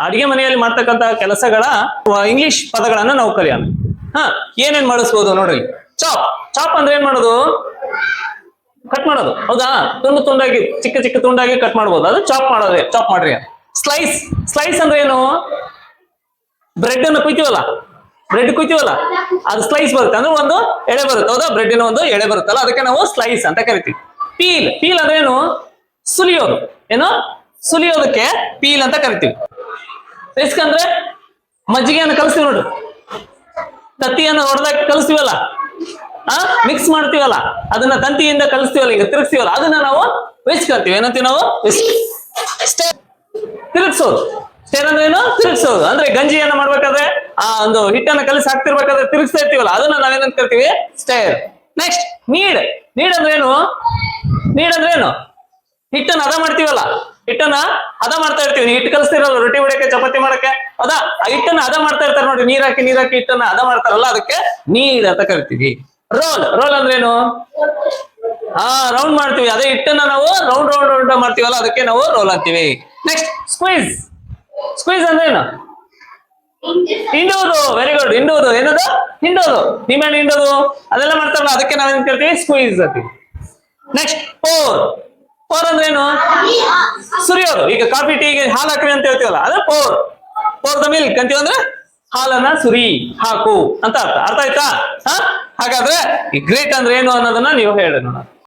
ಅಡಿಗೆ ಮನೆಯಲ್ಲಿ ಮಾಡ್ತಕ್ಕಂತ ಕೆಲಸಗಳ ಇಂಗ್ಲಿಷ್ ಪದಗಳನ್ನ ನಾವು ಕಲಿಯೋಣ. ಏನೇನ್ ಮಾಡಿಸ್ಬೋದು ನೋಡ್ರಿ. ಚಾಪ್. ಚಾಪ್ ಅಂದ್ರೆ ಏನ್ ಮಾಡೋದು? ಕಟ್ ಮಾಡೋದು, ಹೌದಾ? ತುಂಡು ತುಂಡಾಗಿ, ಚಿಕ್ಕ ಚಿಕ್ಕ ತುಂಡಾಗಿ ಕಟ್ ಮಾಡ್ಬೋದು, ಅದು ಚಾಪ್ ಮಾಡೋದು. ಚಾಪ್ ಮಾಡ್ರಿ. ಸ್ಲೈಸ್. ಸ್ಲೈಸ್ ಅಂದ್ರೆ ಏನು? ಬ್ರೆಡ್ ಅನ್ನು ಕುಯ್ತೀವಲ್ಲ, ಬ್ರೆಡ್ ಕುಯ್ತೀವಲ್ಲ, ಅದು ಸ್ಲೈಸ್ ಬರುತ್ತೆ ಅಂದ್ರೆ ಒಂದು ಎಳೆ ಬರುತ್ತೆ, ಹೌದಾ? ಬ್ರೆಡ್ಡಿನ ಒಂದು ಎಳೆ ಬರುತ್ತಲ್ಲ, ಅದಕ್ಕೆ ನಾವು ಸ್ಲೈಸ್ ಅಂತ ಕರಿತೀವಿ. ಪೀಲ್. ಪೀಲ್ ಅಂದ್ರೆ ಏನು? ಸುಲಿಯೋದು. ಏನು? ಸುಲಿಯೋದಕ್ಕೆ ಪೀಲ್ ಅಂತ ಕರಿತೀವಿ. ರಿಸ್ಕ್ ಅಂದ್ರೆ ಮಜ್ಜಿಗೆಯನ್ನು ಕಲಿಸ್ತೀವಿ ನೋಡ್ರಿ, ತತ್ತಿಯನ್ನು ಹೊಡೆದಾಗ ಕಲಿಸ್ತೀವಲ್ಲ, ಮಿಕ್ಸ್ ಮಾಡ್ತೀವಲ್ಲ, ಅದನ್ನ ತಂತಿಯಿಂದ ಕಲಿಸ್ತೀವಲ್ಲ, ಈಗ ತಿರುಗಿಸ್ತೀವಲ್ಲ, ಅದನ್ನ ನಾವು ವಿಸ್ಕ್ ಅಂತೀವಿ. ಏನಂತೀವಿ ನಾವು? ವಿಸ್ಕ್. ಸ್ಟೇರ್. ತಿರುಗಿಸೋದು. ಸ್ಟೇರ್ ಅಂದ್ರೆ ಏನು? ತಿರುಗಿಸೋದು. ಅಂದ್ರೆ ಗಂಜಿಯನ್ನ ಮಾಡ್ಬೇಕಾದ್ರೆ ಆ ಒಂದು ಹಿಟ್ಟನ್ನ ಕಲಿಸಿ ಹಾಕ್ತಿರ್ಬೇಕಾದ್ರೆ ತಿರುಗಿಸ್ತಾ ಇರ್ತೀವಲ್ಲ, ಅದನ್ನ ನಾವೇನಂತ ಕರಿತೀವಿ? ಸ್ಟೇರ್. Next need. ನೀಡ್ ಅಂದ್ರೆ ಏನು? ನೀಡ್ ಅಂದ್ರೆ ಏನು? ಹಿಟ್ಟನ್ನ ಹದ ಮಾಡ್ತೀವಲ್ಲ, ಹಿಟ್ಟನ್ನ ಹದ ಮಾಡ್ತಾ ಇರ್ತೀವಿ. ಹಿಟ್ಟು ಕಲಿಸ್ತಿರಲ್ಲ ರೊಟ್ಟಿ ಹೊಡಕ್ಕೆ, ಚಪಾತಿ ಮಾಡಕ್ಕೆ, ಹೌದಾ? ಆ ಹಿಟ್ಟನ್ನ ಹದ ಮಾಡ್ತಾ ಇರ್ತಾರೆ ನೋಡಿ, ನೀರ್ ಹಾಕಿ ಹಿಟ್ಟನ್ನ ಹದ ಮಾಡ್ತಾರಲ್ಲ, ಅದಕ್ಕೆ ನೀಡ್ ಅಂತ ಕರಿತೀವಿ. ರೋಲ್. ರೋಲ್ ಅಂದ್ರೆ ಏನು? ರೌಂಡ್ ಮಾಡ್ತೀವಿ. ಅದೇ ಹಿಟ್ಟನ್ನ ನಾವು ರೌಂಡ್ ರೌಂಡ್ ರೌಂಡ್ ಮಾಡ್ತೀವಲ್ಲ, ಅದಕ್ಕೆ ನಾವು ರೋಲ್ ಅಂತೀವಿ. Next squeeze. ಸ್ಕ್ವೀಸ್ ಅಂದ್ರೆ ಏನು? ಹಿಂಡುವುದು. Very good. ಹಿಂಡುವುದು. ಏನದು? ಹಿಂಡೋದು. ನಿಂಬೆಹಣ್ಣು ಹಿಂಡೋದು ಅದೆಲ್ಲ ಮಾಡ್ತಾರಲ್ಲ, ಅದಕ್ಕೆ ನಾವೇನ್ ಕರಿತೀವಿ? ಸ್ಕ್ವೀಸ್ ಅಂತೀವಿ. Next four. ಪೋರ್ ಅಂದ್ರೆ ಏನು? ಸುರಿಯೋದು. ಈಗ ಕಾಫಿ ಟೀಗೆ ಹಾಲು ಹಾಕ್ರಿ ಅಂತ ಹೇಳ್ತೀವಲ್ಲ, ಅದೇ ಪೋರ್. ಪೋರ್ ದ ಮಿಲ್ಕ್ ಅಂತೀವಿ ಅಂದ್ರೆ ಹಾಲನ್ನ ಸುರಿ, ಹಾಕು ಅಂತ ಅರ್ಥ. ಅರ್ಥ ಆಯ್ತಾ? ಹಾಗಾದ್ರೆ ಈ ಗ್ರೇಟ್ ಅಂದ್ರೆ ಏನು ಅನ್ನೋದನ್ನ ನೀವು ಹೇಳಿ ನೋಡ.